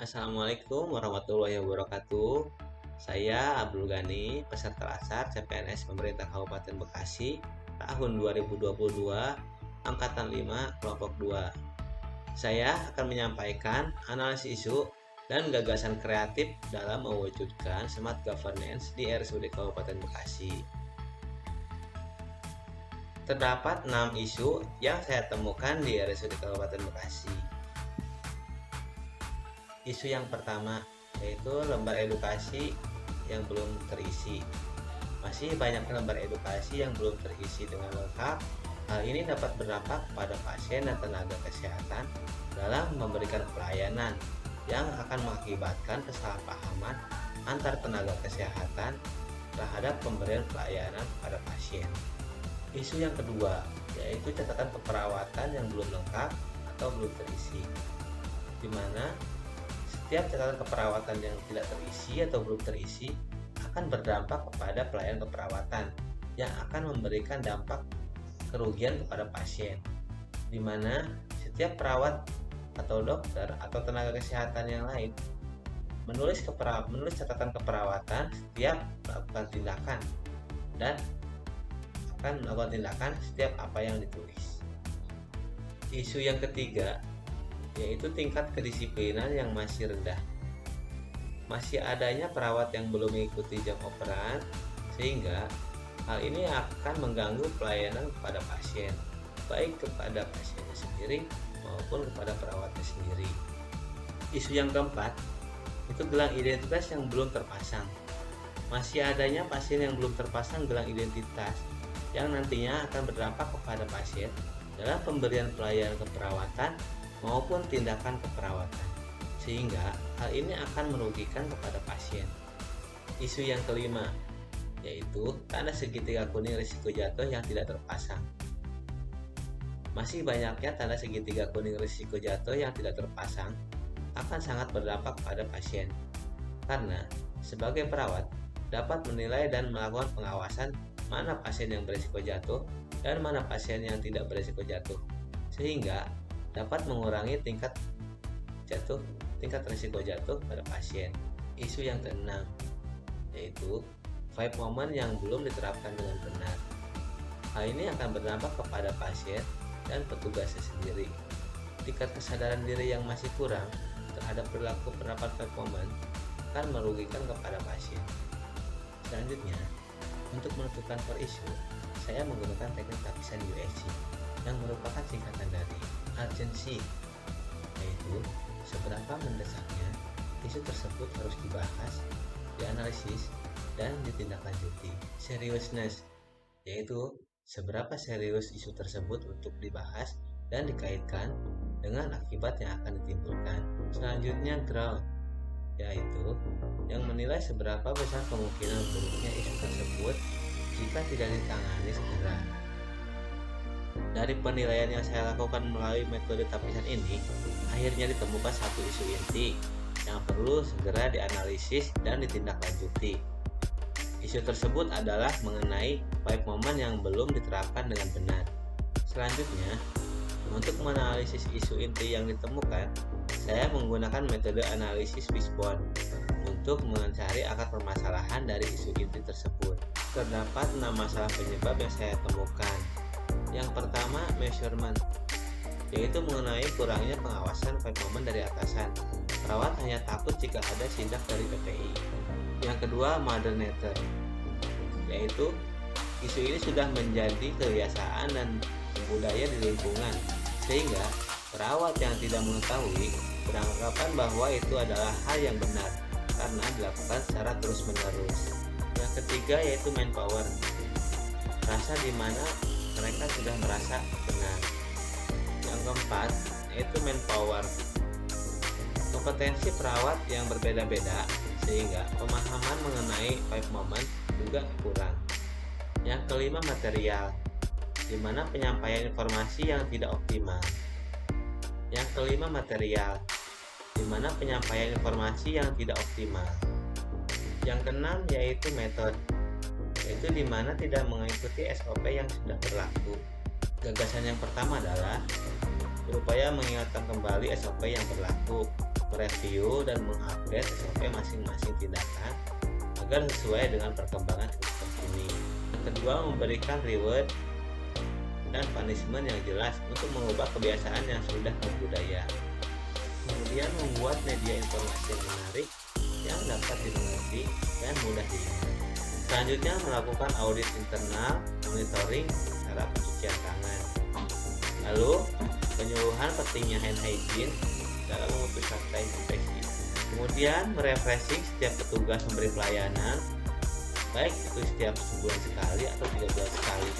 Assalamualaikum warahmatullahi wabarakatuh. Saya Abdul Ghani, peserta Lasar CPNS Pemerintah Kabupaten Bekasi tahun 2022, angkatan 5, kelompok 2. Saya akan menyampaikan analisis isu dan gagasan kreatif dalam mewujudkan smart governance di RSUD Kabupaten Bekasi. Terdapat 6 isu yang saya temukan di RSUD Kabupaten Bekasi. Isu yang pertama yaitu lembar edukasi yang belum terisi. Masih banyak lembar edukasi yang belum terisi dengan lengkap. Hal ini dapat berdampak pada pasien dan tenaga kesehatan dalam memberikan pelayanan yang akan mengakibatkan kesalahpahaman antar tenaga kesehatan terhadap pemberian pelayanan pada pasien. Isu yang kedua yaitu catatan keperawatan yang belum lengkap atau belum terisi, di mana setiap catatan keperawatan yang tidak terisi atau belum terisi akan berdampak kepada pelayanan keperawatan yang akan memberikan dampak kerugian kepada pasien, di mana setiap perawat atau dokter atau tenaga kesehatan yang lain menulis catatan keperawatan setiap melakukan tindakan dan akan melakukan tindakan setiap apa yang ditulis. Isu yang ketiga yaitu tingkat kedisiplinan yang masih rendah. Masih adanya perawat yang belum mengikuti jam operan, sehingga hal ini akan mengganggu pelayanan kepada pasien, baik kepada pasiennya sendiri maupun kepada perawatnya sendiri. Isu yang keempat, itu gelang identitas yang belum terpasang. Masih adanya pasien yang belum terpasang gelang identitas yang nantinya akan berdampak kepada pasien dalam pemberian pelayanan keperawatan maupun tindakan keperawatan, sehingga hal ini akan merugikan kepada pasien. Isu yang kelima yaitu tanda segitiga kuning risiko jatuh yang tidak terpasang. Masih banyaknya tanda segitiga kuning risiko jatuh yang tidak terpasang akan sangat berdampak pada pasien, karena sebagai perawat dapat menilai dan melakukan pengawasan mana pasien yang berisiko jatuh dan mana pasien yang tidak berisiko jatuh, sehingga dapat mengurangi tingkat risiko jatuh pada pasien. Isu yang keenam yaitu 5 moment yang belum diterapkan dengan benar. Hal ini akan berdampak kepada pasien dan petugasnya sendiri. Tingkat kesadaran diri yang masih kurang terhadap perilaku penerapan 5 moment akan merugikan kepada pasien. Selanjutnya, untuk menentukan per isu, saya menggunakan teknik lapisan USG yang merupakan singkatan dari urgency, yaitu seberapa mendesaknya isu tersebut harus dibahas, dianalisis, dan ditindaklanjuti. Seriousness, yaitu seberapa serius isu tersebut untuk dibahas dan dikaitkan dengan akibat yang akan ditimbulkan. Selanjutnya ground, yaitu yang menilai seberapa besar kemungkinan buruknya isu tersebut jika tidak ditangani segera. Dari penilaian yang saya lakukan melalui metode tapisan ini, akhirnya ditemukan satu isu inti yang perlu segera dianalisis dan ditindaklanjuti. Isu tersebut adalah mengenai 5 moment yang belum diterapkan dengan benar. Selanjutnya, untuk menganalisis isu inti yang ditemukan, saya menggunakan metode analisis wishbone untuk mencari akar permasalahan dari isu inti tersebut. Terdapat 6 masalah penyebab yang saya temukan. Yang pertama, measurement, yaitu mengenai kurangnya pengawasan 5 moment dari atasan. Perawat hanya takut jika ada sidak dari PPI. Yang kedua, mother nature, yaitu isu ini sudah menjadi kebiasaan dan budaya di lingkungan, sehingga perawat yang tidak mengetahui beranggapan bahwa itu adalah hal yang benar karena dilakukan secara terus-menerus. Yang ketiga yaitu manpower, rasa di mana mereka sudah merasa benar. Yang keempat yaitu manpower, kompetensi perawat yang berbeda-beda sehingga pemahaman mengenai 5 moment juga kurang. Yang kelima, material, di mana penyampaian informasi yang tidak optimal. Yang kelima, material, di mana penyampaian informasi yang tidak optimal. Yang keenam yaitu metode, yaitu di mana tidak mengikuti SOP yang sudah berlaku. Gagasan yang pertama adalah berupaya mengingatkan kembali SOP yang berlaku. mereview dan mengupdate SOP masing-masing tindakan agar sesuai dengan perkembangan terkini. Yang kedua, memberikan reward dan punishment yang jelas untuk mengubah kebiasaan yang sudah berbudaya. Kemudian, membuat media informasi yang menarik yang dapat dimengerti dan mudah diingat. Selanjutnya, melakukan audit internal, monitoring cara pencucian tangan. Lalu, penyuluhan pentingnya hand hygiene dalam memutus rantai infeksi. Kemudian, merefreshing setiap petugas memberi pelayanan, baik itu setiap sebulan sekali atau 3 bulan sekali.